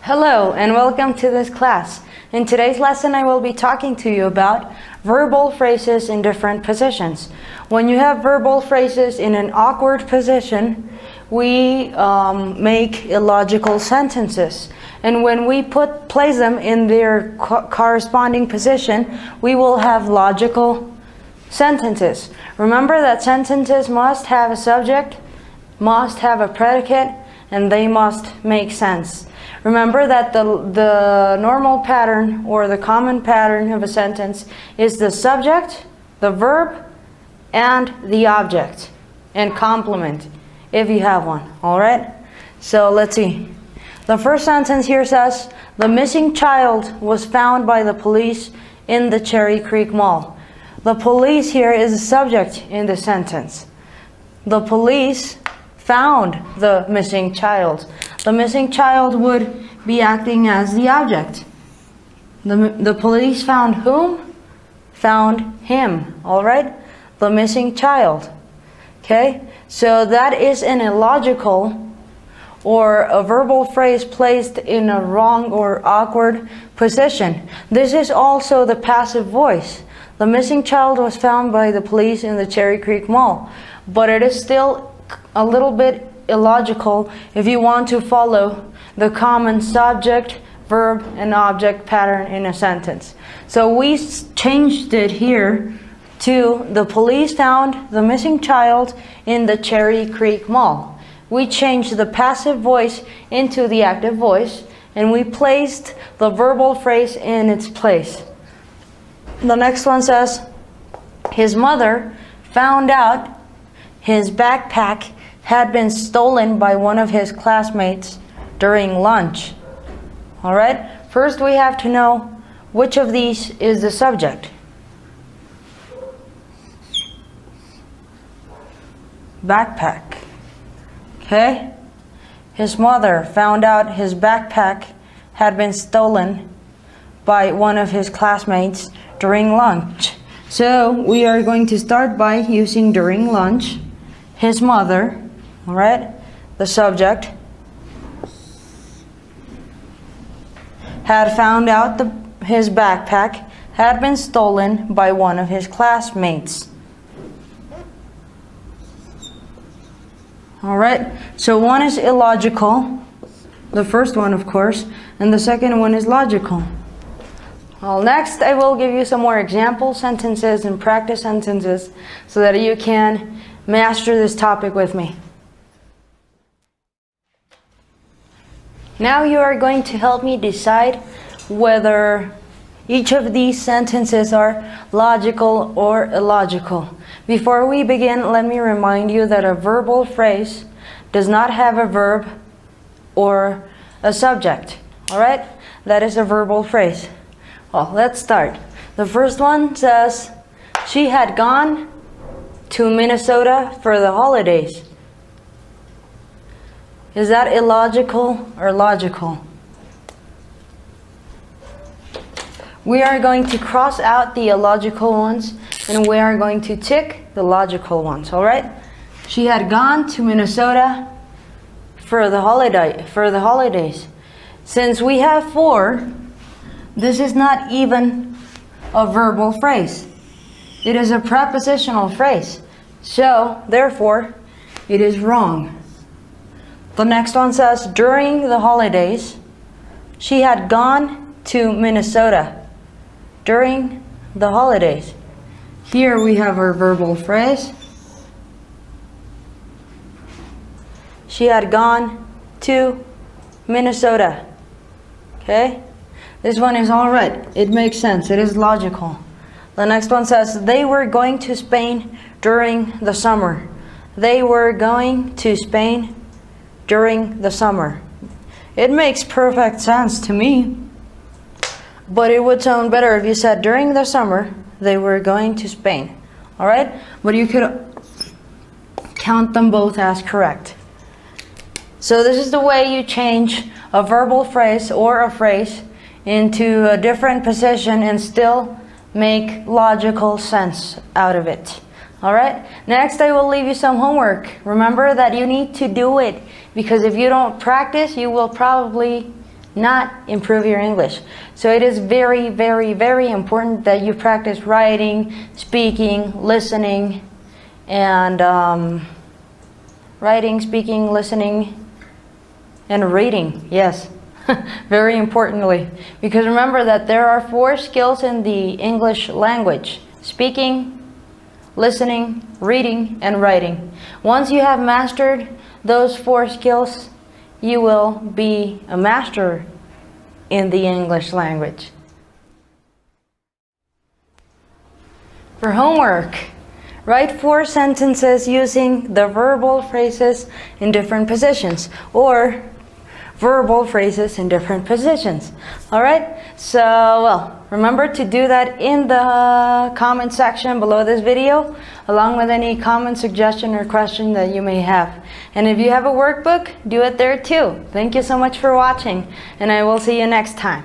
Hello and welcome to this class. In today's lesson I will be talking to you about verbal phrases in different positions. When you have verbal phrases in an awkward position, we make illogical sentences. And when we place them in their corresponding position, we will have logical sentences. Remember that sentences must have a subject, must have a predicate, and they must make sense. Remember that the normal pattern or the common pattern of a sentence is the subject, the verb, and the object, and complement if you have one. Alright? So let's see. The first sentence here says, the missing child was found by the police in the Cherry Creek Mall. The police here is the subject in the sentence. The police found the missing child. The missing child would be acting as the object. The police found whom? Found him. Alright? The missing child. Okay? So that is an illogical or a verbal phrase placed in a wrong or awkward position. This is also the passive voice. The missing child was found by the police in the Cherry Creek Mall. But it is still a little bit illogical if you want to follow the common subject, verb, and object pattern in a sentence. So we changed it here to the police found the missing child in the Cherry Creek Mall. We changed the passive voice into the active voice, and we placed the verbal phrase in its place. The next one says, his mother found out his backpack had been stolen by one of his classmates during lunch. Alright, first we have to know which of these is the subject. Backpack. Okay? His mother found out his backpack had been stolen by one of his classmates during lunch. So we are going to start by using during lunch. His mother, alright, the subject, had found out his backpack had been stolen by one of his classmates. Alright, so one is illogical, the first one of course, and the second one is logical. Well, next I will give you some more example sentences and practice sentences so that you can master this topic with me. Now you are going to help me decide whether each of these sentences are logical or illogical. Before we begin, let me remind you that a verbal phrase does not have a verb or a subject. Alright? That is a verbal phrase. Well, let's start. The first one says, she had gone to Minnesota for the holidays. Is that illogical or logical? We are going to cross out the illogical ones and we are going to tick the logical ones, alright? She had gone to Minnesota for the holidays. Since we have four, this is not even a verbal phrase. It is a prepositional phrase. So, therefore, it is wrong. The next one says, during the holidays, she had gone to Minnesota. During the holidays. Here we have our verbal phrase. She had gone to Minnesota. Okay? This one is alright. It makes sense. It is logical. The next one says, they were going to Spain during the summer. They were going to Spain during the summer. It makes perfect sense to me. But it would sound better if you said during the summer they were going to Spain. Alright? But you could count them both as correct. So this is the way you change a verbal phrase or a phrase into a different position and still make logical sense out of it. Alright? Next I will leave you some homework. Remember that you need to do it, because if you don't practice, you will probably not improve your English. So it is very, very, very important that you practice writing, speaking, listening, and writing, speaking, listening, and reading. Yes, very importantly. Because remember that there are 4 skills in the English language: speaking, listening, reading, and writing. Once you have mastered those 4 skills, you will be a master in the English language. For homework, write 4 sentences using the verbal phrases in different positions, or verbal phrases in different positions. Alright, so well, remember to do that in the comment section below this video, along with any comment, suggestion, or question that you may have. And if you have a workbook, do it there too. Thank you so much for watching, and I will see you next time.